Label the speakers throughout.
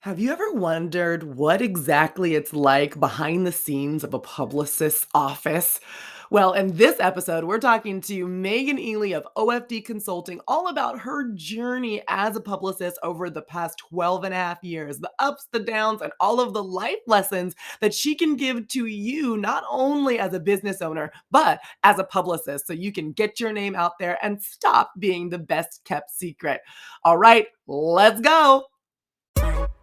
Speaker 1: Have you ever wondered what exactly it's like behind the scenes of a publicist's office? Well, in this episode, we're talking to Meghan Ely of OFD Consulting all about her journey as a publicist over the past 12 and a half years, the ups, the downs, and all of the life lessons that she can give to you, not only as a business owner, but as a publicist, so you can get your name out there and stop being the best kept secret. All right, let's go.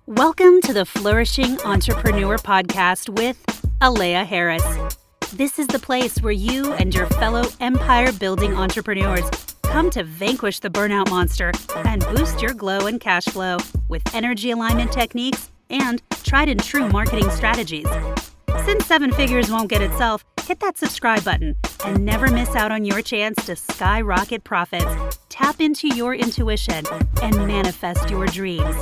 Speaker 2: Welcome to the Flourishing Entrepreneur Podcast with Alea Harris. This is the place where you and your fellow empire-building entrepreneurs come to vanquish the burnout monster and boost your glow and cash flow with energy alignment techniques and tried-and-true marketing strategies. Since 7 figures won't get itself, hit that subscribe button and never miss out on your chance to skyrocket profits, tap into your intuition, and manifest your dreams.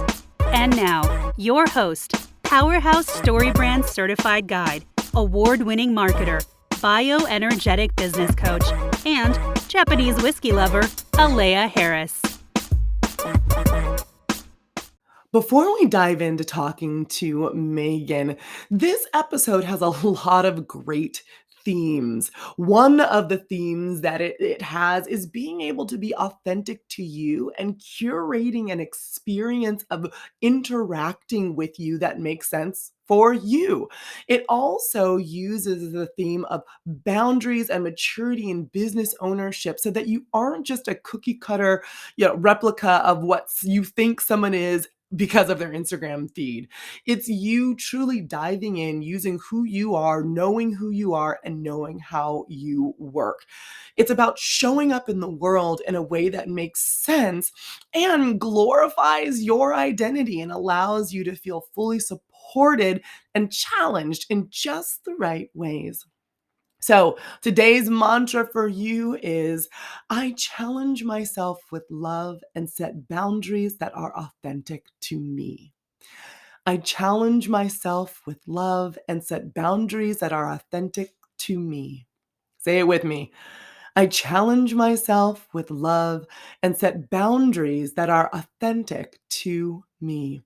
Speaker 2: And now, your host, Powerhouse Story Brand Certified Guide, award-winning marketer, bioenergetic business coach, and Japanese whiskey lover, Alea Harris.
Speaker 1: Before we dive into talking to Meghan, this episode has a lot of great themes. One of the themes that it has is being able to be authentic to you and curating an experience of interacting with you that makes sense for you. It also uses the theme of boundaries and maturity in business ownership so that you aren't just a cookie cutter, replica of what you think someone is because of their Instagram feed. It's you truly diving in, using who you are, knowing who you are, and knowing how you work. It's about showing up in the world in a way that makes sense and glorifies your identity and allows you to feel fully supported and challenged in just the right ways. So today's mantra for you is, I challenge myself with love and set boundaries that are authentic to me. I challenge myself with love and set boundaries that are authentic to me. Say it with me. I challenge myself with love and set boundaries that are authentic to me.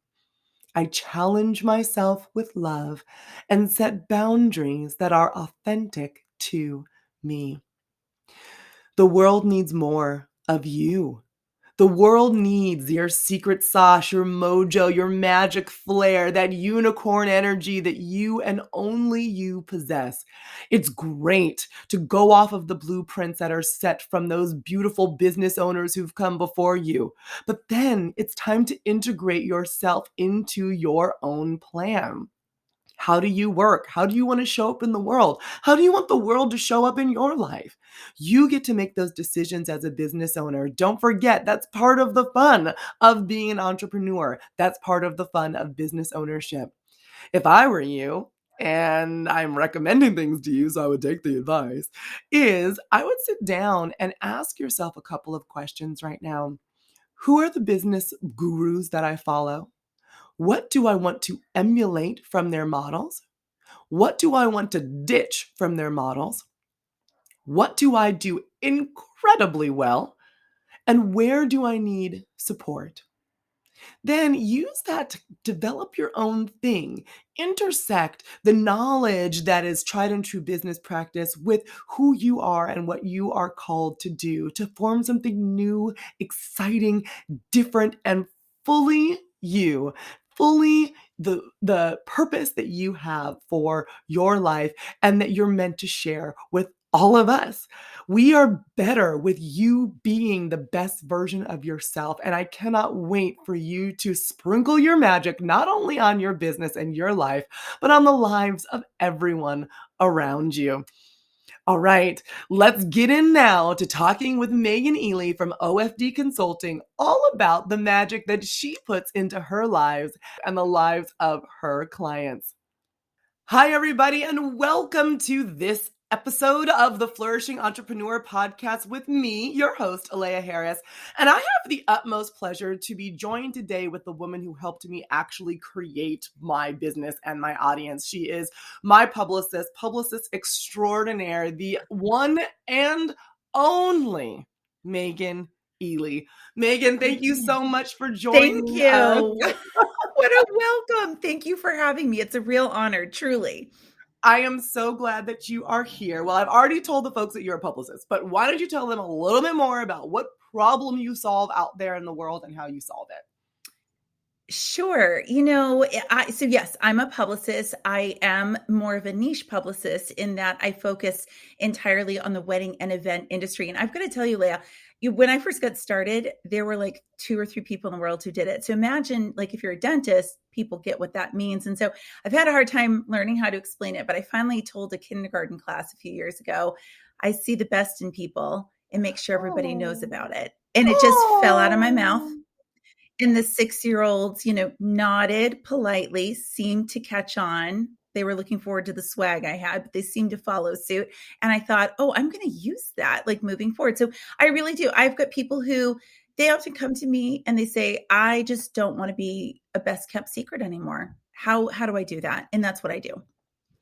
Speaker 1: I challenge myself with love and set boundaries that are authentic to me. The world needs more of you. The world needs your secret sauce, your mojo, your magic flair, that unicorn energy that you and only you possess. It's great to go off of the blueprints that are set from those beautiful business owners who've come before you. But then it's time to integrate yourself into your own plan. How do you work? How do you want to show up in the world? How do you want the world to show up in your life? You get to make those decisions as a business owner. Don't forget, that's part of the fun of being an entrepreneur. That's part of the fun of business ownership. If I were you, and I'm recommending things to you, so I would take the advice, is I would sit down and ask yourself a couple of questions right now. Who are the business gurus that I follow? What do I want to emulate from their models? What do I want to ditch from their models? What do I do incredibly well? And where do I need support? Then use that to develop your own thing. Intersect the knowledge that is tried and true business practice with who you are and what you are called to do to form something new, exciting, different, and fully you. Fully the purpose that you have for your life and that you're meant to share with all of us. We are better with you being the best version of yourself. And I cannot wait for you to sprinkle your magic, not only on your business and your life, but on the lives of everyone around you. All right, let's get in now to talking with Meghan Ely from OFD Consulting, all about the magic that she puts into her lives and the lives of her clients. Hi, everybody, and welcome to this episode of the Flourishing Entrepreneur Podcast with me, your host, Alea Harris. And I have the utmost pleasure to be joined today with the woman who helped me actually create my business and my audience. She is my publicist extraordinaire, the one and only Meghan Ely. Meghan, thank you so much for joining
Speaker 3: Thank you.
Speaker 1: us.
Speaker 3: What a welcome. Thank you for having me. It's a real honor, truly.
Speaker 1: I am so glad that you are here. Well, I've already told the folks that you're a publicist, but why don't you tell them a little bit more about what problem you solve out there in the world and how you solve it?
Speaker 3: Sure. So yes, I'm a publicist. I am more of a niche publicist in that I focus entirely on the wedding and event industry. And I've got to tell you, Leah, when I first got started, there were like 2 or 3 people in the world who did it. So imagine like if you're a dentist, people get what that means. And so I've had a hard time learning how to explain it, but I finally told a kindergarten class a few years ago, I see the best in people and make sure everybody knows about it. And it just fell out of my mouth. And the 6-year-olds, nodded politely, seemed to catch on. They were looking forward to the swag I had, but they seemed to follow suit. And I thought, oh, I'm going to use that like moving forward. So I really do. I've got people who they often come to me and they say, I just don't want to be a best kept secret anymore. How do I do that? And that's what I do.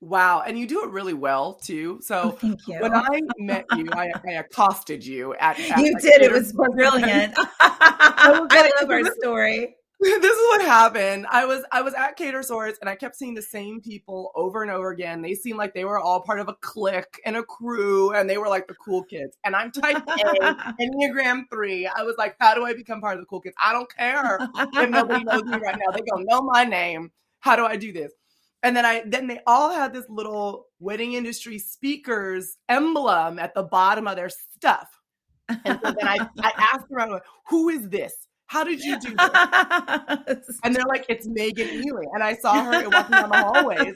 Speaker 1: Wow. And you do it really well too. So
Speaker 3: thank you.
Speaker 1: When I met you, I accosted you at
Speaker 3: you did. It was brilliant. I love our story.
Speaker 1: This is what happened. I was at Catersaurus and I kept seeing the same people over and over again. They seemed like they were all part of a clique and a crew and they were like the cool kids. And I'm type A, Enneagram 3. I was like, how do I become part of the cool kids? I don't care if nobody knows me right now. They gonna know my name. How do I do this? And then they all had this little wedding industry speakers emblem at the bottom of their stuff. And so then I asked around, who is this? How did you do this? And they're like, it's Meghan Ely. And I saw her walking down the hallways.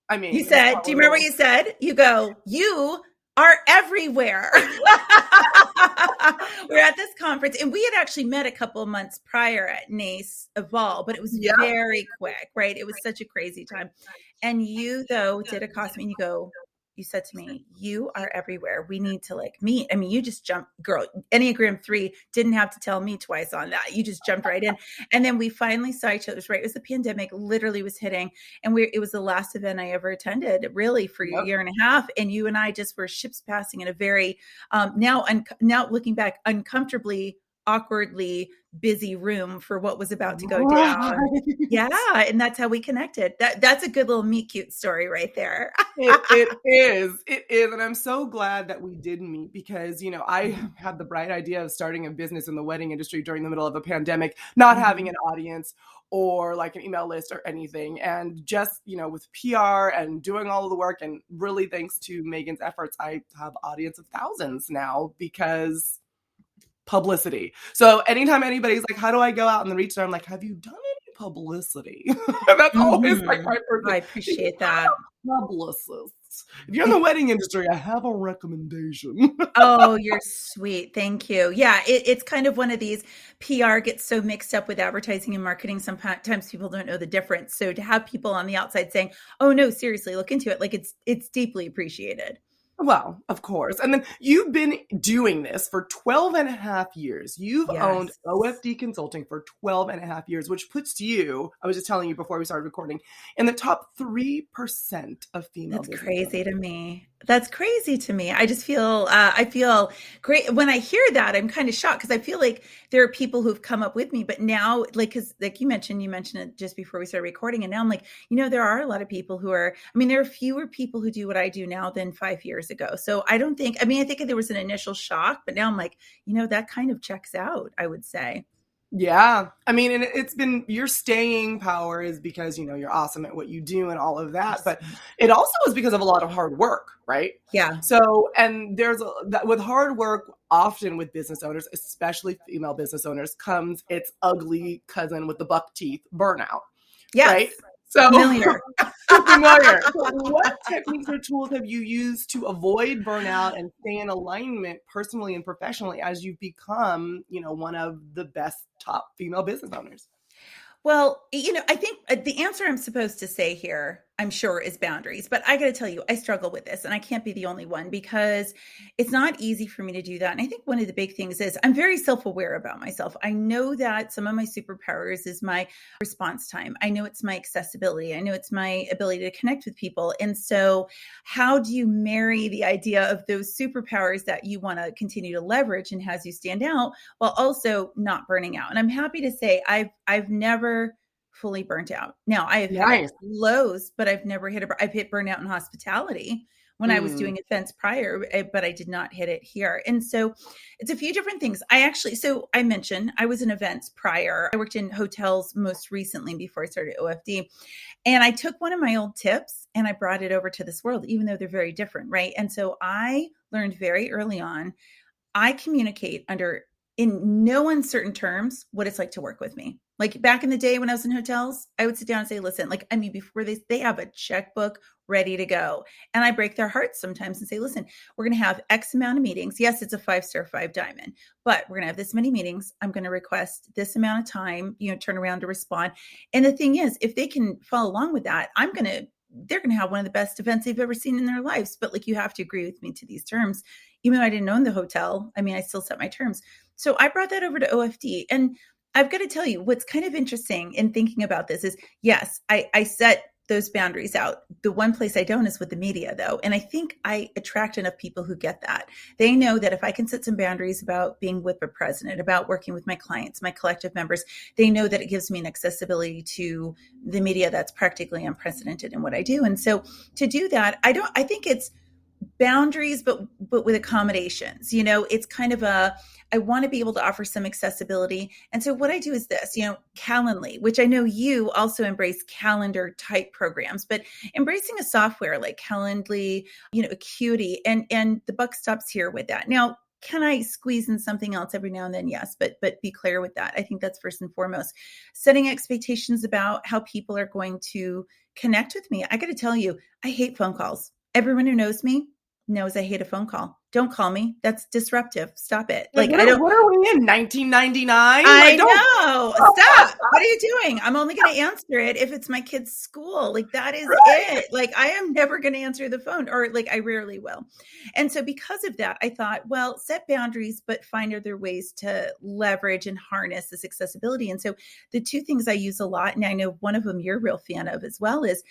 Speaker 1: And
Speaker 3: you said, do you remember what you said? You go, you are everywhere. We're at this conference and we had actually met a couple of months prior at NACE Evolve, but it was very quick, right? It was such a crazy time. And you though did accost me and you said to me, you are everywhere. We need to like meet. I mean, you just jumped, girl, Enneagram 3 didn't have to tell me twice on that. You just jumped right in. And then we finally saw each other's, right? It was the pandemic looking was hitting. And it was the last event I ever attended really for a year and a half. And you and I just were ships passing in a very, now looking back, uncomfortably, awkwardly busy room for what was about to go down. Yeah. And that's how we connected. That's a good little meet cute story right there.
Speaker 1: It is. And I'm so glad that we did meet because, I had the bright idea of starting a business in the wedding industry during the middle of a pandemic, not having an audience or like an email list or anything. And just, with PR and doing all of the work and really thanks to Meghan's efforts, I have audience of thousands now because publicity. So anytime anybody's like, how do I go out and reach them? I'm like, have you done any publicity? And that's always like my person.
Speaker 3: I appreciate that.
Speaker 1: Publicists. If you're in the wedding industry, I have a recommendation.
Speaker 3: Oh, you're sweet. Thank you. Yeah, it's kind of one of these PR gets so mixed up with advertising and marketing. Sometimes people don't know the difference. So to have people on the outside saying, oh no, seriously, look into it. Like it's deeply appreciated.
Speaker 1: Well, of course. And then you've been doing this for 12 and a half years. You've owned OFD Consulting for 12 and a half years, which puts you, I was just telling you before we started recording, in the top 3% of female business
Speaker 3: crazy
Speaker 1: owners.
Speaker 3: to me. That's crazy to me. I just feel, I feel great. When I hear that, I'm kind of shocked because I feel like there are people who've come up with me, but now cause like you mentioned it just before we started recording. And now I'm like, there are a lot of people there are fewer people who do what I do now than 5 years ago. So I think there was an initial shock, but now I'm like, that kind of checks out, I would say.
Speaker 1: Yeah. And it's been your staying power is because, you're awesome at what you do and all of that. But it also is because of a lot of hard work, right?
Speaker 3: Yeah.
Speaker 1: So, and with hard work, often with business owners, especially female business owners, comes its ugly cousin with the buck teeth, burnout.
Speaker 3: Yes.
Speaker 1: Right? So
Speaker 3: familiar.
Speaker 1: What techniques or tools have you used to avoid burnout and stay in alignment personally and professionally as you've become, one of the best top female business owners?
Speaker 3: Well, I think the answer I'm supposed to say here, I'm sure, is boundaries. But I got to tell you, I struggle with this and I can't be the only one because it's not easy for me to do that. And I think one of the big things is I'm very self-aware about myself. I know that some of my superpowers is my response time. I know it's my accessibility. I know it's my ability to connect with people. And so how do you marry the idea of those superpowers that you want to continue to leverage and has you stand out while also not burning out? And I'm happy to say I've never fully burnt out. Now I have had
Speaker 1: Nice.
Speaker 3: lows, but I've never I've hit burnout in hospitality when I was
Speaker 1: Mm.
Speaker 3: doing events prior, but I did not hit it here. And so it's a few different things. So I mentioned I was in events prior. I worked in hotels most recently before I started OFD. And I took one of my old tips and I brought it over to this world, even though they're very different, right? And so I learned very early on, I communicate in no uncertain terms what it's like to work with me. Like back in the day when I was in hotels, I would sit down and say, listen, like, I mean, before they have a checkbook ready to go. And I break their hearts sometimes and say, listen, we're going to have X amount of meetings. Yes, it's a 5-star, 5 diamond, but we're going to have this many meetings. I'm going to request this amount of time, turn around to respond. And the thing is, if they can follow along with that, they're going to have one of the best events they've ever seen in their lives. But like, you have to agree with me to these terms. Even though I didn't own the hotel, I mean, I still set my terms. So I brought that over to OFD. And I've got to tell you, what's kind of interesting in thinking about this is, yes, I set those boundaries out. The one place I don't is with the media, though. And I think I attract enough people who get that. They know that if I can set some boundaries about being with the president, about working with my clients, my collective members, they know that it gives me an accessibility to the media that's practically unprecedented in what I do. And so to do that, I think it's boundaries, but with accommodations. It's kind of I want to be able to offer some accessibility. And so what I do is this, Calendly, which I know you also embrace calendar type programs, but embracing a software like Calendly, Acuity, and the buck stops here with that. Now, can I squeeze in something else every now and then? Yes, but be clear with that. I think that's first and foremost. Setting expectations about how people are going to connect with me. I got to tell you, I hate phone calls. Everyone who knows me knows I hate a phone call. Don't call me. That's disruptive. Stop it.
Speaker 1: Like,
Speaker 3: I don't.
Speaker 1: what are we in 1999?
Speaker 3: I
Speaker 1: Like, don't.
Speaker 3: know. Stop. What are you doing? I'm only going to answer it if it's my kid's school. Like, that is
Speaker 1: Right.
Speaker 3: it. Like, I am never going to answer the phone, or like, I rarely will. And so because of that, I thought, well, set boundaries, but find other ways to leverage and harness this accessibility. And so the two things I use a lot, and I know one of them you're a real fan of as well, is,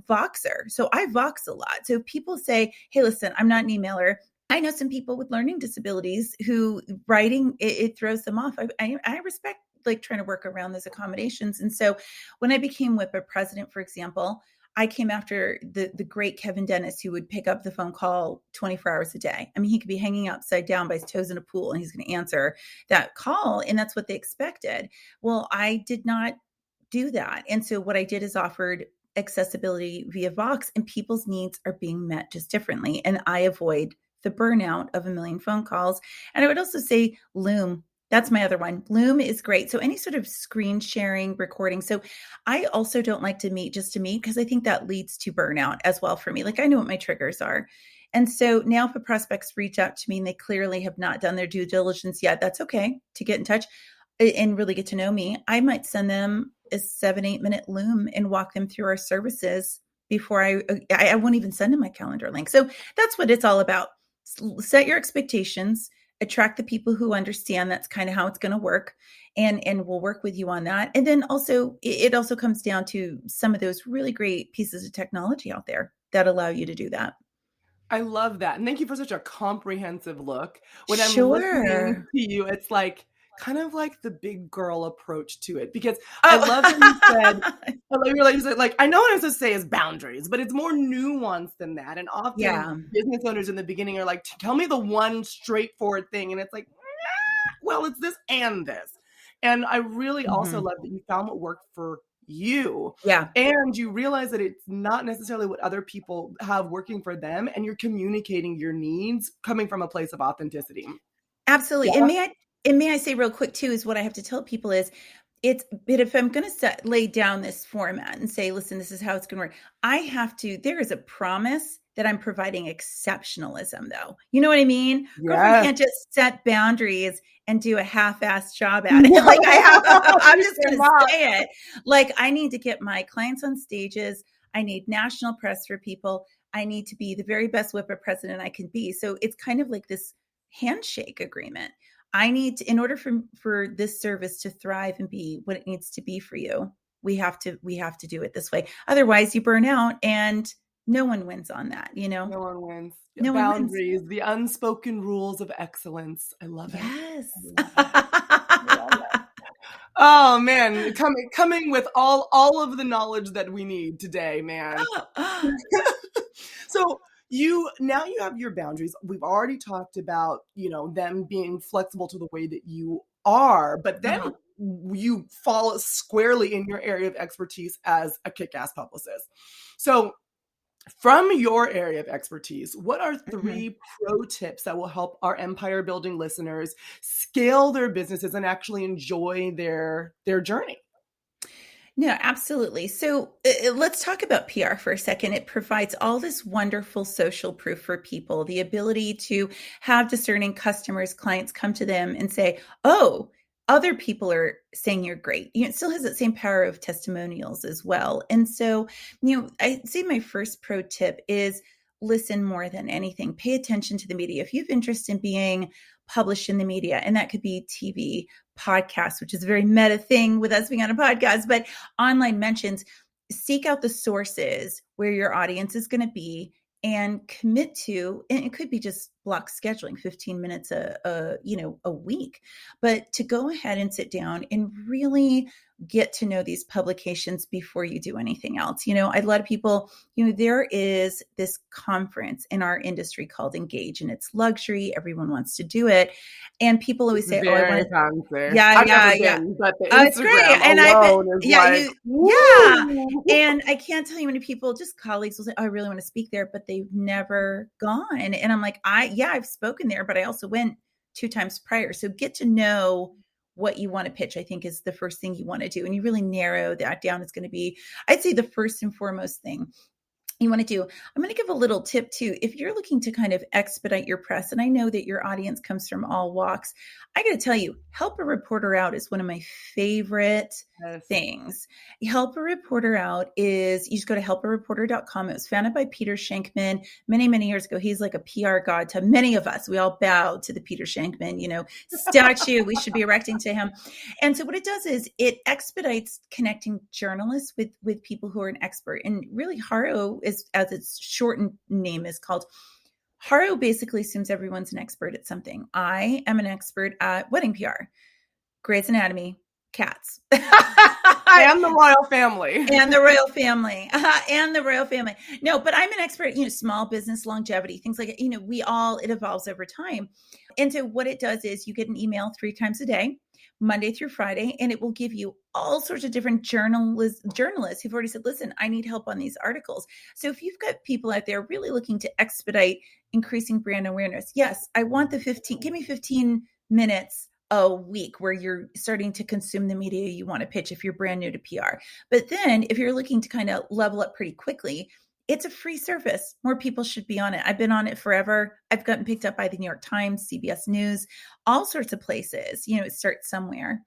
Speaker 3: Voxer. So I Vox a lot. So people say, hey, listen, I'm not an emailer. I know some people with learning disabilities who writing, it throws them off. I respect like trying to work around those accommodations. And so when I became WIPA president, for example, I came after the great Kevin Dennis, who would pick up the phone call 24 hours a day. I mean, he could be hanging upside down by his toes in a pool and he's going to answer that call. And that's what they expected. Well, I did not do that. And so what I did is offered accessibility via Vox, and people's needs are being met just differently. And I avoid the burnout of a million phone calls. And I would also say Loom. That's my other one. Loom is great. So any sort of screen sharing, recording. So I also don't like to meet just to meet, because I think that leads to burnout as well for me. Like, I know what my triggers are. And so now if the prospects reach out to me and they clearly have not done their due diligence yet, that's okay to get in touch and really get to know me. I might send them a 7-8 minute Loom and walk them through our services before I won't even send them my calendar link. So that's what it's all about. Set your expectations, attract the people who understand that's kind of how it's going to work, and we'll work with you on that. And then also, it also comes down to some of those really great pieces of technology out there that allow you to do that.
Speaker 1: I love that. And thank you for such a comprehensive look. When I'm listening
Speaker 3: Sure.
Speaker 1: to you, it's like kind of like the big girl approach to it, because I love that you said, like, I know what I'm supposed to say is boundaries, but it's more nuanced than that. And often
Speaker 3: Yeah.
Speaker 1: business owners in the beginning are like, tell me the one straightforward thing. And it's like, well, it's this and this. And I really also
Speaker 3: Mhm.
Speaker 1: love that you found what worked for you.
Speaker 3: Yeah.
Speaker 1: And you realize that it's not necessarily what other people have working for them, and you're communicating your needs coming from a place of authenticity.
Speaker 3: Absolutely.
Speaker 1: Yeah.
Speaker 3: And may I say real quick too, is what I have to tell people is, but if I'm going to lay down this format and say, listen, this is how it's going to work, there is a promise that I'm providing exceptionalism, though. You know what I mean? Girlfriend
Speaker 1: Yes.
Speaker 3: can't just set boundaries and do a half-assed job at it. Like, I'm just going to say it. Like, I need to get my clients on stages. I need national press for people. I need to be the very best WIPA president I can be. So it's kind of like this handshake agreement. I need to, in order for this service to thrive and be what it needs to be for you, we have to do it this way. Otherwise you burn out and no one wins on that,
Speaker 1: No one wins.
Speaker 3: No one wins.
Speaker 1: Boundaries, the unspoken rules of excellence. I love it.
Speaker 3: Yes.
Speaker 1: I love it. I love it. Oh man, coming with all of the knowledge that we need today, man. So you have your boundaries. We've already talked about, them being flexible to the way that you are, but then
Speaker 3: Uh-huh.
Speaker 1: you fall squarely in your area of expertise as a kick-ass publicist. So from your area of expertise, what are
Speaker 3: Mhm.
Speaker 1: 3 pro tips that will help our empire building listeners scale their businesses and actually enjoy their journey?
Speaker 3: No, absolutely. So let's talk about PR for a second. It provides all this wonderful social proof for people, the ability to have discerning customers, clients come to them and say, oh, other people are saying you're great. It still has that same power of testimonials as well. And so, I'd say my first pro tip is listen more than anything. Pay attention to the media. If you have interest in being published in the media, and that could be TV, podcast, which is a very meta thing with us being on a podcast, but online mentions, seek out the sources where your audience is going to be and commit to, and it could be just block scheduling 15 minutes a week, but to go ahead and sit down and really get to know these publications before you do anything else. A lot of people, there is this conference in our industry called Engage, and it's luxury, everyone wants to do it, and people always say, oh, I want
Speaker 1: Very
Speaker 3: to.
Speaker 1: fancy.
Speaker 3: Yeah,
Speaker 1: I've
Speaker 3: yeah,
Speaker 1: never
Speaker 3: yeah.
Speaker 1: been, but the
Speaker 3: It's great,
Speaker 1: Instagram
Speaker 3: and I've been,
Speaker 1: alone is
Speaker 3: yeah,
Speaker 1: like,
Speaker 3: yeah,
Speaker 1: woo!
Speaker 3: and I can't tell you how many people, just colleagues, will say, "Oh, I really want to speak there," but they've never gone, and I'm like, I've spoken there, but I also went 2 times prior. So get to know what you want to pitch, I think, is the first thing you want to do, and you really narrow that down. Is going to be, I'd say, the first and foremost thing you want to do. I'm going to give a little tip too. If you're looking to kind of expedite your press, and I know that your audience comes from all walks, I got to tell you, help a reporter out is one of my favorite
Speaker 1: Yes.
Speaker 3: things. Help a reporter out is, you just go to helpareporter.com. It was founded by Peter Shankman many, many years ago. He's like a PR god to many of us. We all bow to the Peter Shankman, statue we should be erecting to him. And so what it does is it expedites connecting journalists with people who are an expert. And really, Haro is, as its shortened name is called, Haro basically assumes everyone's an expert at something. I am an expert at wedding PR, Grey's Anatomy, cats.
Speaker 1: And the royal family.
Speaker 3: And the royal family. And the royal family. No, but I'm an expert, small business longevity, things like, it evolves over time. And so what it does is you get an email 3 times a day, Monday through Friday, and it will give you all sorts of different journalists who've already said, listen, I need help on these articles. So if you've got people out there really looking to expedite increasing brand awareness, yes, I want give me 15 minutes a week where you're starting to consume the media you want to pitch if you're brand new to PR. But then if you're looking to kind of level up pretty quickly, it's a free service. More people should be on it. I've been on it forever. I've gotten picked up by the New York Times, CBS News, all sorts of places. It starts somewhere.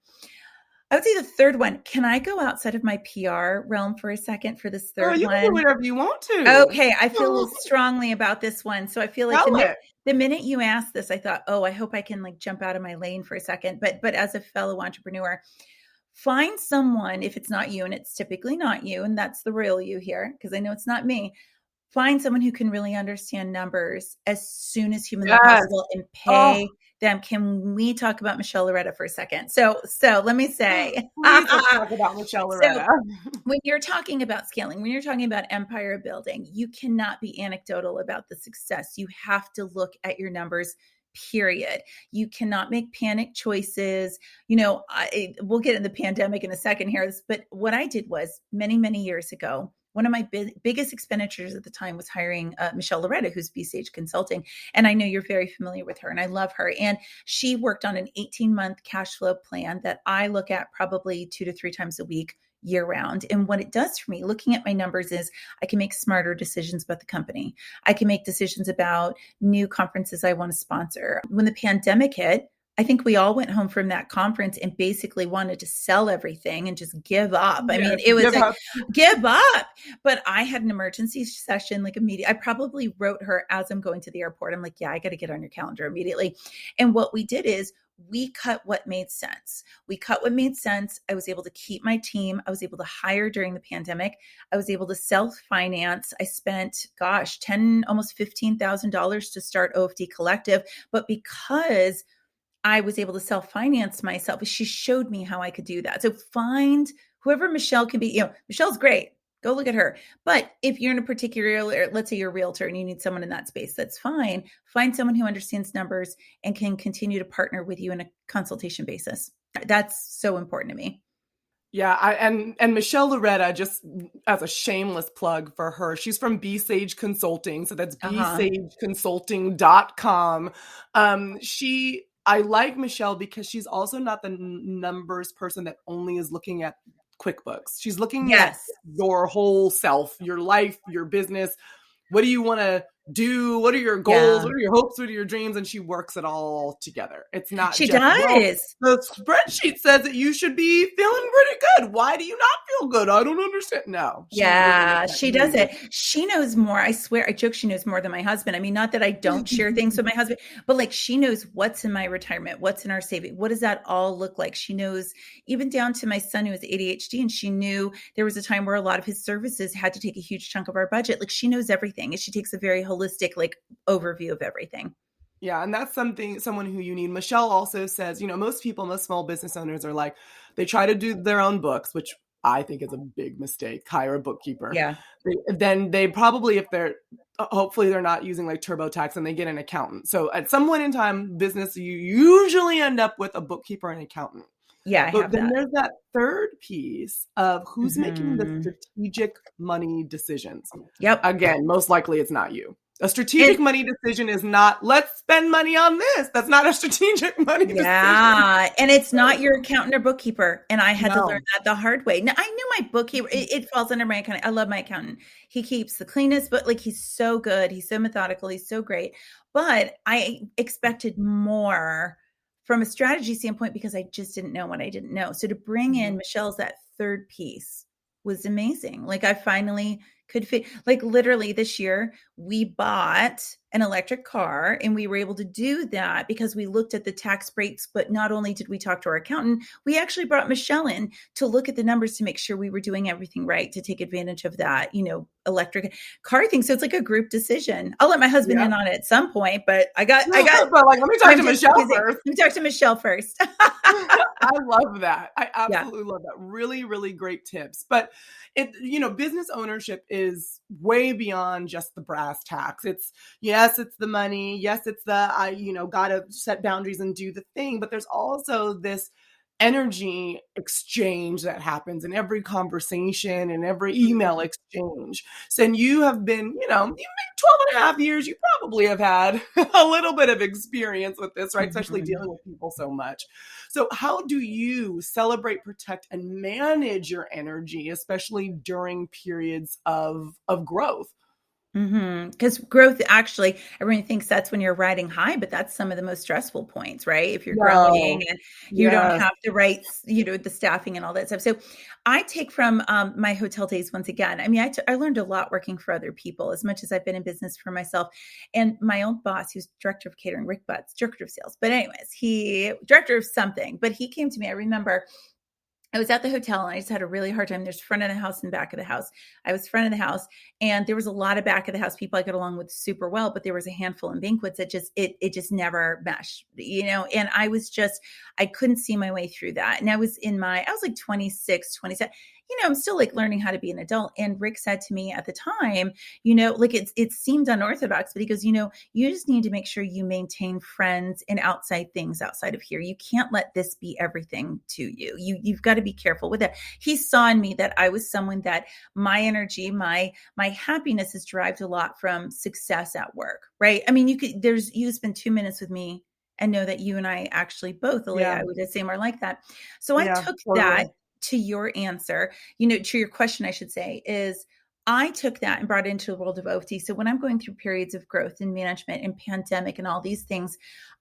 Speaker 3: I would say the third one, can I go outside of my PR realm for a second for this
Speaker 1: Girl,
Speaker 3: third
Speaker 1: you can do
Speaker 3: one?
Speaker 1: whatever you want to.
Speaker 3: Okay, I feel a little strongly about this one. So I feel like
Speaker 1: Tell it.
Speaker 3: the minute you asked this, I thought, oh, I hope I can jump out of my lane for a second. But as a fellow entrepreneur, find someone, if it's not you, and it's typically not you, and that's the real you here, because I know it's not me. Find someone who can really understand numbers as soon as humanly
Speaker 1: Yes.
Speaker 3: possible and
Speaker 1: Oh,
Speaker 3: pay them. Can we talk about Michelle Loretta for a second? So let me say,
Speaker 1: please let's talk about Michelle
Speaker 3: so
Speaker 1: Loretta.
Speaker 3: when you're talking about scaling, when you're talking about empire building, you cannot be anecdotal about the success. You have to look at your numbers, period. You cannot make panic choices. We'll get into the pandemic in a second here, but what I did was many, many years ago, one of my biggest expenditures at the time was hiring Michelle Loretta, who's BCH Consulting. And I know you're very familiar with her, and I love her. And she worked on an 18-month cash flow plan that I look at probably 2 to 3 times a week, year round. And what it does for me, looking at my numbers, is I can make smarter decisions about the company. I can make decisions about new conferences I want to sponsor. When the pandemic hit, I think we all went home from that conference and basically wanted to sell everything and just give up. I mean, it was like, give up. But I had an emergency session, like immediately. I probably wrote her as I'm going to the airport. I'm like, yeah, I got to get on your calendar immediately. And what we did is we cut what made sense. I was able to keep my team. I was able to hire during the pandemic. I was able to self-finance. I spent, almost $15,000 to start OFD Collective. But because I was able to self-finance myself. She showed me how I could do that. So find whoever Michelle can be. Michelle's great. Go look at her. But if you're in a particular, let's say you're a realtor and you need someone in that space, that's fine. Find someone who understands numbers and can continue to partner with you on a consultation basis. That's so important to me.
Speaker 1: Yeah, and Michelle Loretta, just as a shameless plug for her, she's from B Sage Consulting. So that's
Speaker 3: Uh-huh.
Speaker 1: bsageconsulting.com. I like Michelle because she's also not the numbers person that only is looking at QuickBooks. She's looking at
Speaker 3: Yes.
Speaker 1: your whole self, your life, your business. What do you want to do? What are your goals?
Speaker 3: Yeah.
Speaker 1: What are your hopes? What are your dreams? And she works it all together. It's not
Speaker 3: She
Speaker 1: just, well,
Speaker 3: does.
Speaker 1: the spreadsheet says that you should be feeling pretty good. Why do you not feel good? I don't understand. No, she really
Speaker 3: Yeah,
Speaker 1: looks at
Speaker 3: she does
Speaker 1: you.
Speaker 3: it. She knows more. I swear, I joke she knows more than my husband. I mean, not that I don't share things with my husband, but like she knows what's in my retirement, what's in our saving, what does that all look like? She knows even down to my son who has ADHD, and she knew there was a time where a lot of his services had to take a huge chunk of our budget. Like she knows everything, and she takes a very holistic like overview of everything.
Speaker 1: Yeah, and that's someone who you need. Michelle also says, most people, most small business owners are like, they try to do their own books, which I think is a big mistake. Hire a bookkeeper.
Speaker 3: Yeah.
Speaker 1: Then they probably, if they're, hopefully they're not using like TurboTax, and they get an accountant. So at some point in time, business, you usually end up with a bookkeeper and accountant.
Speaker 3: Yeah, I
Speaker 1: But
Speaker 3: have
Speaker 1: then
Speaker 3: that.
Speaker 1: there's that third piece of who's making the
Speaker 3: Mhm.
Speaker 1: strategic money decisions.
Speaker 3: Yep.
Speaker 1: Again, most likely it's not you. A
Speaker 3: And
Speaker 1: strategic money decision is not, let's spend money on this. That's not a strategic money decision.
Speaker 3: yeah, and it's not your accountant or bookkeeper, and I had to learn
Speaker 1: No.
Speaker 3: that the hard way. Now, I knew my bookkeeper, it falls under my accountant. I love my accountant. He keeps the cleanest, but like he's so good. He's so methodical. He's so great. But I expected more from a strategy standpoint because I just didn't know what I didn't know. So to bring in
Speaker 1: Mhm.
Speaker 3: Michelle's that third piece was amazing. Like I finally could fit, like literally this year, we bought an electric car and we were able to do that because we looked at the tax breaks. But not only did we talk to our accountant, we actually brought Michelle in to look at the numbers to make sure we were doing everything right to take advantage of that, electric car thing. So it's like a group decision. I'll let my husband
Speaker 1: Yeah.
Speaker 3: in on it at some point, but I got,
Speaker 1: But like, let me talk
Speaker 3: I'm
Speaker 1: to
Speaker 3: just
Speaker 1: Michelle
Speaker 3: teasing.
Speaker 1: first.
Speaker 3: Let me talk to Michelle first.
Speaker 1: I love that. I
Speaker 3: Yeah.
Speaker 1: absolutely love that. Really, really great tips. But business ownership is way beyond just the brass tacks. Yes, it's the money. Yes, it's gotta set boundaries and do the thing. But there's also this energy exchange that happens in every conversation and every email exchange. So, and you have been, you make 12 and a half years, you probably have had a little bit of experience with this, right? Especially
Speaker 3: Mhm.
Speaker 1: dealing with people so much. So how do you celebrate, protect, and manage your energy, especially during periods of growth?
Speaker 3: Because growth, actually, everyone thinks that's when you're riding high, but that's some of the most stressful points, right? If you're growing
Speaker 1: No.
Speaker 3: and you don't
Speaker 1: Yes.
Speaker 3: have the right, the staffing and all that stuff. So I take from my hotel days once again. I mean, I learned a lot working for other people as much as I've been in business for myself. And my old boss, who's director of catering, Rick Butts, director of sales. But anyways, director of something, but he came to me. I remember I was at the hotel and I just had a really hard time. There's front of the house and back of the house. I was front of the house and there was a lot of back of the house people I get along with super well, but there was a handful in banquets that it just never meshed, and I couldn't see my way through that. And I was like 26, 27, I'm still like learning how to be an adult. And Rick said to me at the time, like it seemed unorthodox, but he goes, you just need to make sure you maintain friends and outside things outside of here. You can't let this be everything to you. You've got to be careful with it. He saw in me that I was someone that my energy, my happiness is derived a lot from success at work, right? I mean, you spend 2 minutes with me and know that you and I actually both, Alea,
Speaker 1: Yeah.
Speaker 3: I would say, are like that. So I
Speaker 1: Yeah.
Speaker 3: took that
Speaker 1: Totally.
Speaker 3: to your answer, to your question, I should say, is I took that and brought it into the world of OFD. So when I'm going through periods of growth and management and pandemic and all these things,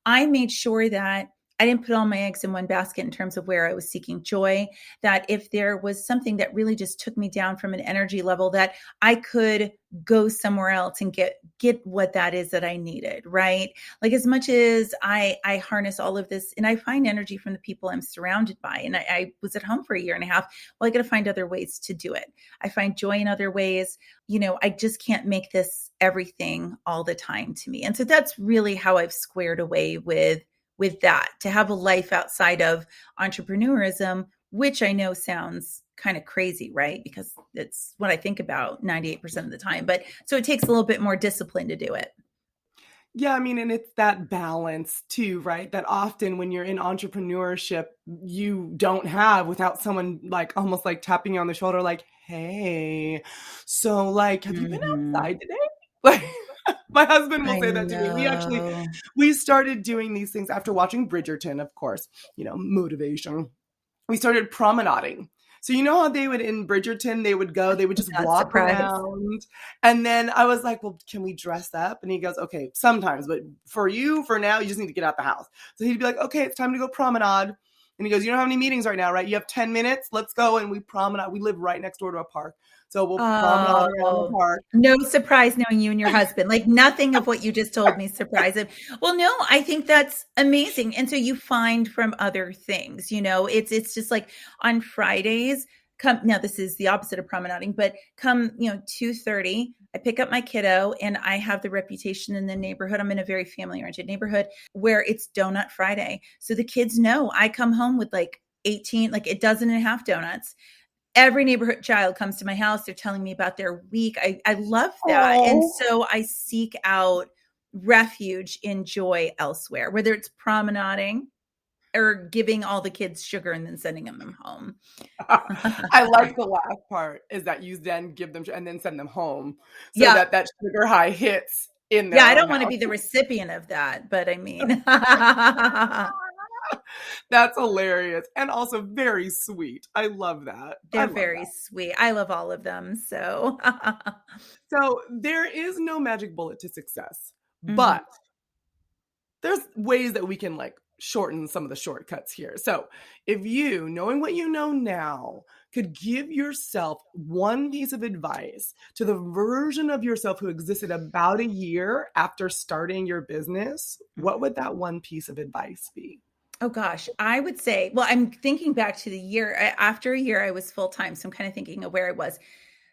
Speaker 3: I made sure that I didn't put all my eggs in one basket in terms of where I was seeking joy, that if there was something that really just took me down from an energy level, that I could go somewhere else and get what that is that I needed, right? Like as much as I harness all of this and I find energy from the people I'm surrounded by. And I was at home for a year and a half. Well, I got to find other ways to do it. I find joy in other ways. I just can't make this everything all the time to me. And so that's really how I've squared away with with that, to have a life outside of entrepreneurism, which I know sounds kind of crazy, right? Because it's what I think about 98% of the time. But so it takes a little bit more discipline to do it.
Speaker 1: Yeah, I mean, and it's that balance too, right? That often when you're in entrepreneurship, you don't have without someone like almost like tapping you on the shoulder, like, hey, so like, have you been
Speaker 3: Mm-hmm.
Speaker 1: outside today? Like, my husband will
Speaker 3: I
Speaker 1: say that to me.
Speaker 3: know.
Speaker 1: We started doing these things after watching Bridgerton, of course, motivation. We started promenading. So you know how they would in Bridgerton, they would just
Speaker 3: Not
Speaker 1: walk
Speaker 3: surprised.
Speaker 1: around. And then I was like, well, can we dress up? And he goes, okay, sometimes, but for now, you just need to get out the house. So he'd be like, okay, it's time to go promenade. And he goes, you don't have any meetings right now, right? You have 10 minutes. Let's go. And we promenade. We live right next door to a park. So we'll promenade around the
Speaker 3: Oh,
Speaker 1: park.
Speaker 3: no surprise knowing you and your husband. Like nothing of what you just told me surprised him. Well, no, I think that's amazing. And so you find from other things, it's just like on Fridays, now this is the opposite of promenading, but come, 2:30, I pick up my kiddo and I have the reputation in the neighborhood. I'm in a very family oriented neighborhood where it's Donut Friday. So the kids know I come home with like 18, like a dozen and a half donuts. Every neighborhood child comes to my house. They're telling me about their week. I love that. And
Speaker 1: Oh,
Speaker 3: so I seek out refuge in joy elsewhere, whether it's promenading or giving all the kids sugar and then sending them home.
Speaker 1: I like the last part is that you then give them and then send them home so
Speaker 3: Yeah.
Speaker 1: that sugar high hits in
Speaker 3: Yeah.
Speaker 1: their
Speaker 3: I
Speaker 1: own
Speaker 3: don't want to
Speaker 1: house.
Speaker 3: be the recipient of that, but I mean,
Speaker 1: That's hilarious and also very sweet. I love that. I
Speaker 3: they're
Speaker 1: love
Speaker 3: very
Speaker 1: that.
Speaker 3: sweet. I love all of them. So,
Speaker 1: So there is no magic bullet to success,
Speaker 3: Mhm.
Speaker 1: but there's ways that we can like shorten some of the shortcuts here. So if you, knowing what you know now, could give yourself one piece of advice to the version of yourself who existed about a year after starting your business, what would that one piece of advice be?
Speaker 3: Oh gosh, I would say, well, I'm thinking back to the year after a year I was full time. So I'm kind of thinking of where I was.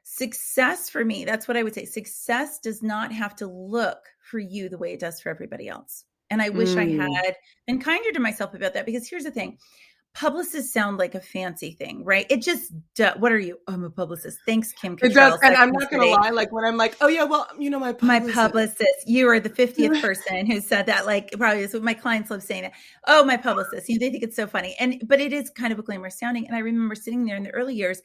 Speaker 3: Success for me, that's what I would say. Success does not have to look for you the way it does for everybody else. And I wish I
Speaker 1: Mm.
Speaker 3: had been kinder to myself about that because here's the thing. Publicists sound like a fancy thing, right? It just, what are you? I'm a publicist. Thanks, Kim
Speaker 1: It does,
Speaker 3: Cattrall,
Speaker 1: and I'm
Speaker 3: Sesame
Speaker 1: not gonna
Speaker 3: Street.
Speaker 1: lie, like, when I'm like, "Oh, yeah, well, my
Speaker 3: My
Speaker 1: publicist."
Speaker 3: publicist, you are the 50th person who said that, like, probably is what my clients love saying it. Oh, my publicist, they think it's so funny. But it is kind of a glamorous sounding. And I remember sitting there in the early years.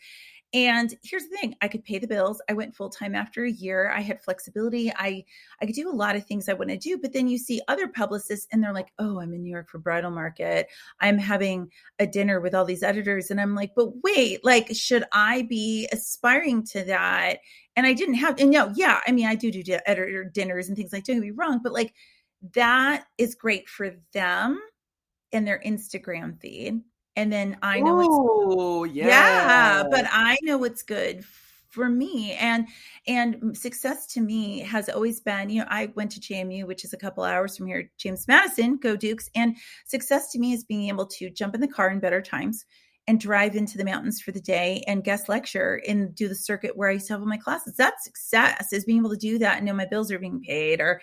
Speaker 3: And here's the thing, I could pay the bills. I went full time after a year. I had flexibility. I could do a lot of things I want to do. But then you see other publicists and they're like, oh, I'm in New York for bridal market. I'm having a dinner with all these editors. And I'm like, but wait, like, should I be aspiring to that? And I didn't have, and yeah, I mean, I do editor dinners and things like, don't get me wrong, but like that is great for them and their Instagram feed. And then I know it's
Speaker 1: Ooh, yeah.
Speaker 3: yeah, but I know what's good for me. And success to me has always been, I went to JMU, which is a couple hours from here, James Madison, go Dukes. And success to me is being able to jump in the car in better times and drive into the mountains for the day and guest lecture and do the circuit where I used to have all my classes. That's success, is being able to do that and know my bills are being paid or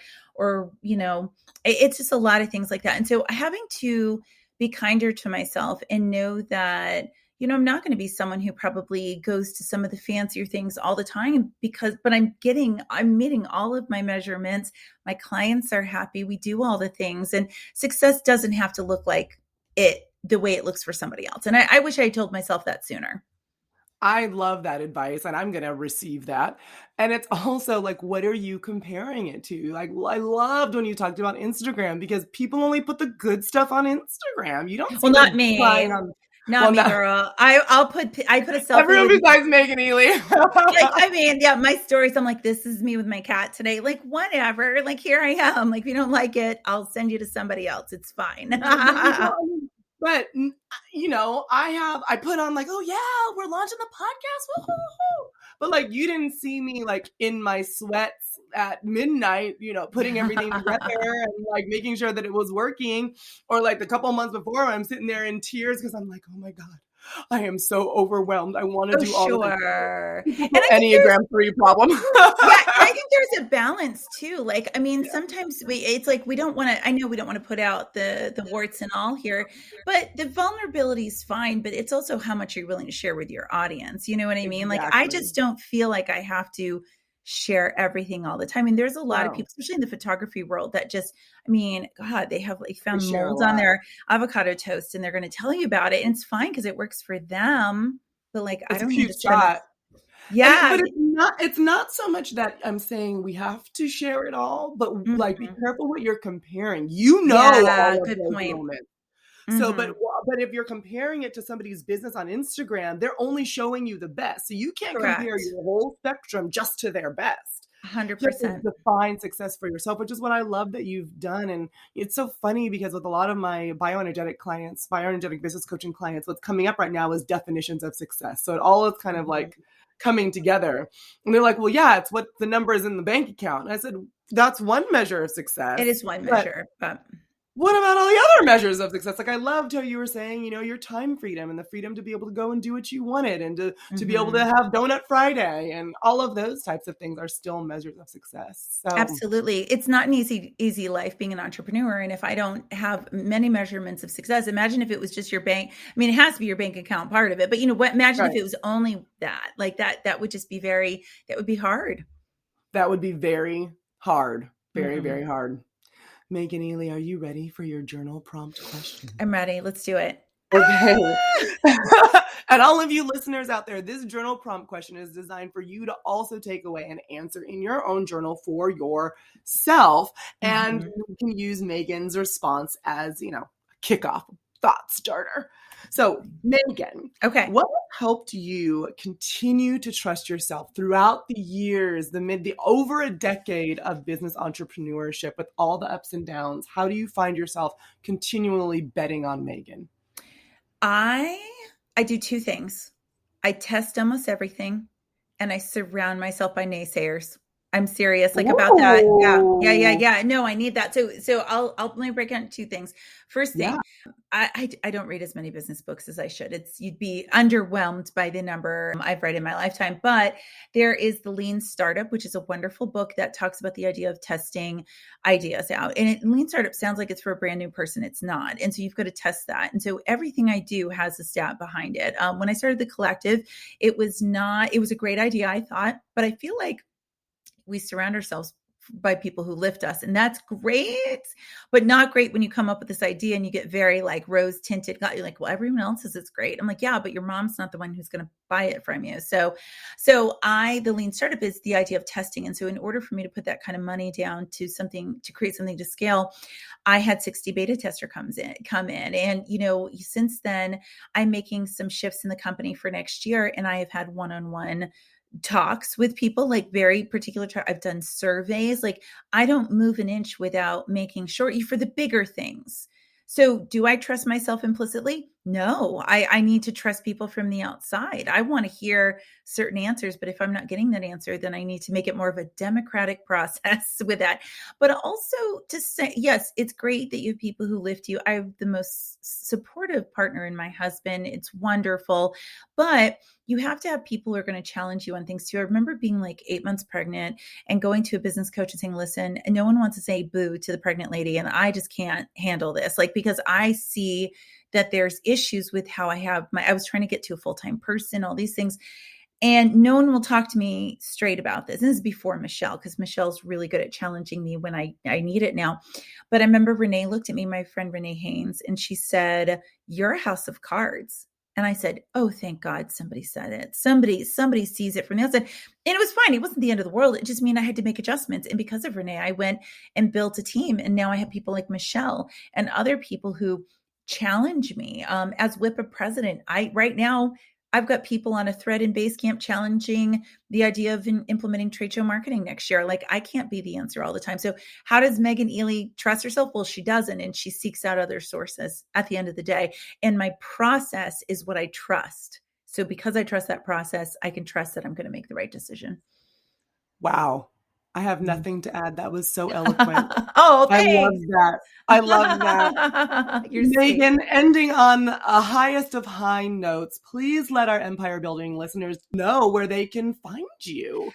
Speaker 3: it's just a lot of things like that. And so having to be kinder to myself and know that, I'm not going to be someone who probably goes to some of the fancier things all the time but I'm meeting all of my measurements. My clients are happy. We do all the things, and success doesn't have to look like the way it looks for somebody else. And I wish I had told myself that sooner.
Speaker 1: I love that advice, and I'm gonna receive that. And it's also like, what are you comparing it to? Like, I loved when you talked about Instagram because people only put the good stuff on Instagram. You don't see
Speaker 3: Well, not
Speaker 1: them
Speaker 3: me.
Speaker 1: crying on.
Speaker 3: Not
Speaker 1: Well,
Speaker 3: me,
Speaker 1: no,
Speaker 3: girl. I put a selfie
Speaker 1: everyone
Speaker 3: with
Speaker 1: besides Meghan Ely.
Speaker 3: like, I mean, yeah, my stories, I'm like, this is me with my cat today. Like, whatever. Like, here I am. Like, if you don't like it, I'll send you to somebody else. It's fine.
Speaker 1: But I put on like, oh yeah, we're launching the podcast. Woo-hoo-hoo. But like, you didn't see me like in my sweats at midnight, putting everything together and like making sure that it was working. Or like the couple months before, I'm sitting there in tears because I'm like, oh my God, I am so overwhelmed. I want to
Speaker 3: Oh,
Speaker 1: do all the things.
Speaker 3: sure. And
Speaker 1: Typical
Speaker 3: I think there's
Speaker 1: Enneagram 3 problem.
Speaker 3: Yeah, and I think there's a balance too. Like, I mean,
Speaker 1: Yeah,
Speaker 3: sometimes it's like we don't want to, I know we don't want to put out the warts and all here, but the vulnerability is fine, but it's also how much you're willing to share with your audience. You know what I mean? Like, I
Speaker 1: exactly.
Speaker 3: just don't feel like I have to share everything all the time. I mean, there's a lot of
Speaker 1: No,
Speaker 3: people, especially in the photography world, that just, I mean, God, they have like
Speaker 1: they
Speaker 3: found
Speaker 1: share a
Speaker 3: mold on
Speaker 1: lot.
Speaker 3: their avocado toast and they're going to tell you about it. And it's fine because it works for them. But like, I
Speaker 1: It's a
Speaker 3: don't need
Speaker 1: cute
Speaker 3: to spend
Speaker 1: shot.
Speaker 3: yeah.
Speaker 1: But it's not so much that I'm saying we have to share it all, but, like, be
Speaker 3: Mhm.
Speaker 1: careful what you're comparing. You know
Speaker 3: Yeah,
Speaker 1: all of
Speaker 3: good
Speaker 1: those
Speaker 3: point.
Speaker 1: moments. So, but
Speaker 3: Mhm.
Speaker 1: if you're comparing it to somebody's business on Instagram, they're only showing you the best. So you can't compare
Speaker 3: Correct.
Speaker 1: your whole spectrum just to their best. You have to
Speaker 3: 100%.
Speaker 1: define success for yourself, which is what I love that you've done. And it's so funny because with a lot of my bioenergetic business coaching clients, what's coming up right now is definitions of success. So it all is kind of
Speaker 3: Mhm.
Speaker 1: like coming together. And they're like, well, yeah, it's what the number is in the bank account. And I said, that's one measure of
Speaker 3: It
Speaker 1: success.
Speaker 3: is one
Speaker 1: But
Speaker 3: measure, but
Speaker 1: what about all the other measures of success? Like I loved how you were saying, your time freedom and the freedom to be able to go and do what you wanted and to be able to
Speaker 3: mhm.
Speaker 1: have Donut Friday and all of those types of things are still measures of success. So
Speaker 3: Absolutely. It's not an easy life being an entrepreneur, and if I don't have many measurements of success, imagine if it was just your bank. I mean, it has to be your bank account part of it, but you know what? Imagine if
Speaker 1: right.
Speaker 3: it was only that. Like that would just be that would be hard.
Speaker 1: That would be very hard. Very,
Speaker 3: Mhm.
Speaker 1: very hard. Megan Ely, are you ready for your journal prompt question?
Speaker 3: I'm ready. Let's do it.
Speaker 1: Okay.
Speaker 3: Ah!
Speaker 1: And all of you listeners out there, this journal prompt question is designed for you to also take away and answer in your own journal for yourself. And
Speaker 3: Mhm.
Speaker 1: you can use Megan's response as, a kickoff thought starter. So, Megan,
Speaker 3: Okay.
Speaker 1: what helped you continue to trust yourself throughout the years, the over a decade of business entrepreneurship with all the ups and downs? How do you find yourself continually betting on Megan?
Speaker 3: I I do two things. I test almost everything, and I surround myself by naysayers. I'm serious, like, about that. Yeah. Yeah, yeah,
Speaker 1: Ooh.
Speaker 3: yeah. No, I need that. So I'll let me break down two things. First
Speaker 1: Yeah.
Speaker 3: thing, I don't read as many business books as I should. You'd be underwhelmed by the number I've read in my lifetime. But there is The Lean Startup, which is a wonderful book that talks about the idea of testing ideas out. And Lean Startup sounds like it's for a brand new person. It's not. And so you've got to test that. And so everything I do has a stat behind it. When I started the collective, it was a great idea, I thought, but I feel like we surround ourselves by people who lift us, and that's great, but not great when you come up with this idea and you get very like rose tinted. You're like, well, everyone else says it's great. I'm like, yeah, but your mom's not the one who's going to buy it from you. The Lean Startup is the idea of testing. And so in order for me to put that kind of money down to create something to scale, I had 60 beta tester come in. And, since then I'm making some shifts in the company for next year. And I have had one-on-one talks with people, like very particular. I've done surveys. Like I don't move an inch without making sure for the bigger things. So do I trust myself implicitly? No, I need to trust people from the outside. I want to hear certain answers, but if I'm not getting that answer, then I need to make it more of a democratic process with that. But also to say, yes, it's great that you have people who lift you. I have the most supportive partner in my husband. It's wonderful. But you have to have people who are going to challenge you on things too. I remember being like 8 months pregnant and going to a business coach and saying, listen, no one wants to say boo to the pregnant lady. And I just can't handle this. Like, because I see that there's issues with how I was trying to get to a full-time person, all these things. And no one will talk to me straight about this. And this is before Michelle, because Michelle's really good at challenging me when I need it now. But I remember Renee looked at me, my friend Renee Haynes, and she said, you're a house of cards. And I said, oh, thank God somebody said it. Somebody sees it from the outside. And it was fine. It wasn't the end of the world. It just meant I had to make adjustments. And because of Renee, I went and built a team. And now I have people like Michelle and other people who challenge me. As WIPA president, right now, I've got people on a thread in Basecamp challenging the idea of implementing trade show marketing next year. Like I can't be the answer all the time. So how does Meghan Ely trust herself? Well, she doesn't, and she seeks out other sources at the end of the day. And my process is what I trust. So because I trust that process, I can trust that I'm going to make the right decision.
Speaker 1: Wow. I have nothing to add. That was so eloquent.
Speaker 3: Oh,
Speaker 1: I love
Speaker 3: thanks.
Speaker 1: that. I love that.
Speaker 3: You're sweet.
Speaker 1: Megan, ending on a highest of high notes, please let our empire building listeners know where they can find you.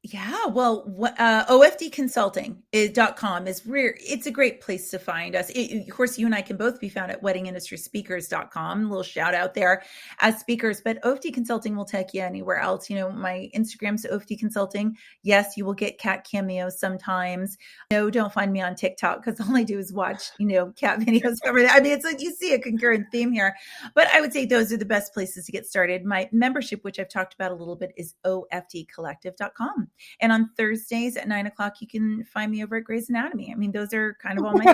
Speaker 3: Yeah, well, OFDconsulting.com is where it's a great place to find us. Of course, you and I can both be found at weddingindustryspeakers.com. A little shout out there as speakers, but OFD Consulting will take you anywhere else. My Instagram's OFD Consulting. Yes, you will get cat cameos sometimes. No, don't find me on TikTok because all I do is watch, cat videos over there. I mean, it's like you see a concurrent theme here, but I would say those are the best places to get started. My membership, which I've talked about a little bit, is OFDcollective.com. And on Thursdays at 9:00, you can find me over at Grey's Anatomy. I mean, those are kind of all my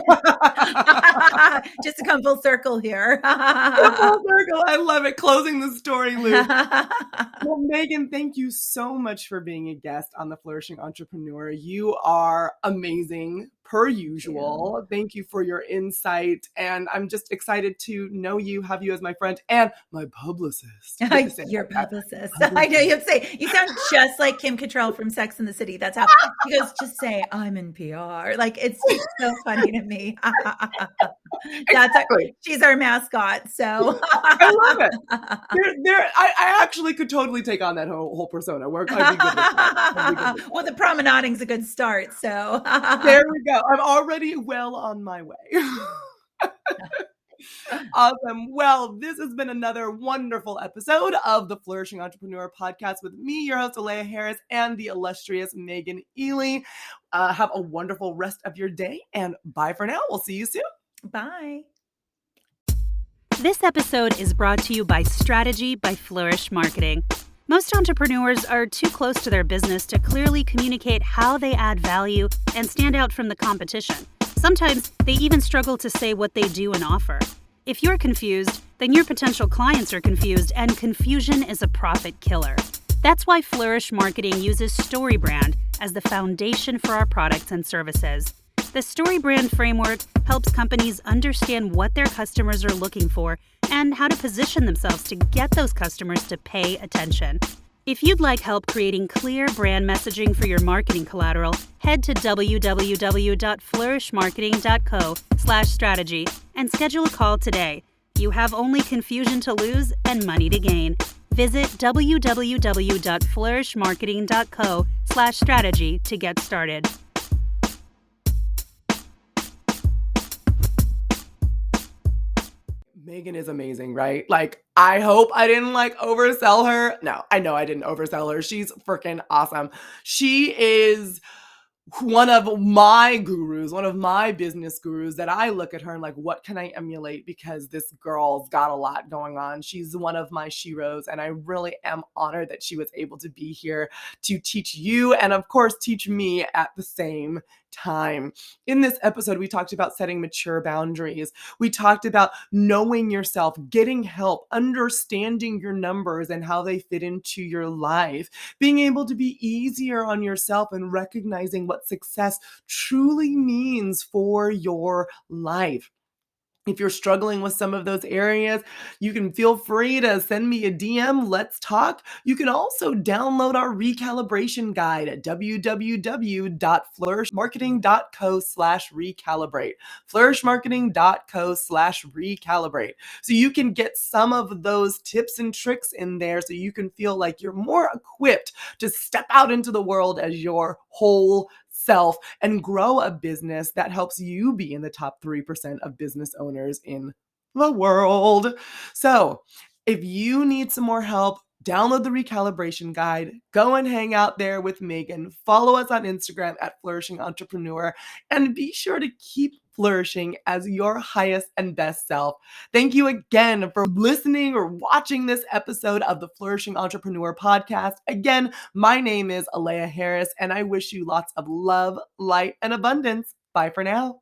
Speaker 3: just to come full circle here.
Speaker 1: Full circle. I love it. Closing the story loop. Well, Megan, thank you so much for being a guest on The Flourishing Entrepreneur. You are amazing per usual. Thank you for your insight. And I'm just excited to know you, have you as my friend and my publicist.
Speaker 3: Your publicist. I know you say, you sound just like Kim Cattrall from Sex and the City. That's how she goes, just say, I'm in PR. Like, it's so funny to me.
Speaker 1: Exactly.
Speaker 3: She's our mascot. So
Speaker 1: I love it. I actually could totally take on that whole persona. I'd be good with that.
Speaker 3: Well, the promenading's a good start. So
Speaker 1: there we go. I'm already well on my way. Awesome. Well, this has been another wonderful episode of the Flourishing Entrepreneur Podcast with me, your host, Alea Harris, and the illustrious Meghan Ely. Have a wonderful rest of your day, and bye for now. We'll see you soon.
Speaker 3: Bye.
Speaker 2: This episode is brought to you by Strategy by Flourish Marketing. Most entrepreneurs are too close to their business to clearly communicate how they add value and stand out from the competition. Sometimes they even struggle to say what they do and offer. If you're confused, then your potential clients are confused, and confusion is a profit killer. That's why Flourish Marketing uses StoryBrand as the foundation for our products and services. The StoryBrand framework helps companies understand what their customers are looking for and how to position themselves to get those customers to pay attention. If you'd like help creating clear brand messaging for your marketing collateral, head to www.flourishmarketing.co/strategy and schedule a call today. You have only confusion to lose and money to gain. Visit www.flourishmarketing.co/strategy to get started.
Speaker 1: Megan is amazing, right? Like, I hope I didn't oversell her. No, I know I didn't oversell her. She's freaking awesome. She is one of my gurus, one of my business gurus that I look at her and what can I emulate? Because this girl's got a lot going on. She's one of my sheroes, and I really am honored that she was able to be here to teach you and, of course, teach me at the same time. In this episode, we talked about setting mature boundaries. We talked about knowing yourself, getting help, understanding your numbers and how they fit into your life, being able to be easier on yourself and recognizing what success truly means for your life. If you're struggling with some of those areas, you can feel free to send me a DM. Let's talk. You can also download our recalibration guide at www.flourishmarketing.co/recalibrate. flourishmarketing.co/recalibrate. So you can get some of those tips and tricks in there so you can feel like you're more equipped to step out into the world as your whole self and grow a business that helps you be in the top 3% of business owners in the world. So if you need some more help, download the recalibration guide, go and hang out there with Megan, follow us on Instagram at Flourishing Entrepreneur, and be sure to keep flourishing as your highest and best self. Thank you again for listening or watching this episode of the Flourishing Entrepreneur Podcast. Again, my name is Alea Harris, and I wish you lots of love, light, and abundance. Bye for now.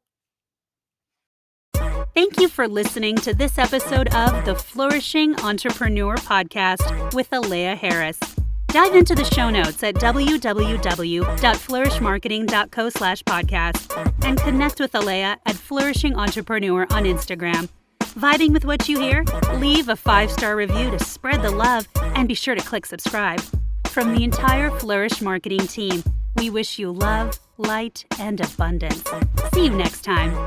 Speaker 2: Thank you for listening to this episode of the Flourishing Entrepreneur Podcast with Alea Harris. Dive into the show notes at www.flourishmarketing.co/podcast and connect with Alea at Flourishing Entrepreneur on Instagram. Vibing with what you hear? Leave a 5-star review to spread the love and be sure to click subscribe. From the entire Flourish Marketing team, We wish you love, light, and abundance. See you next time.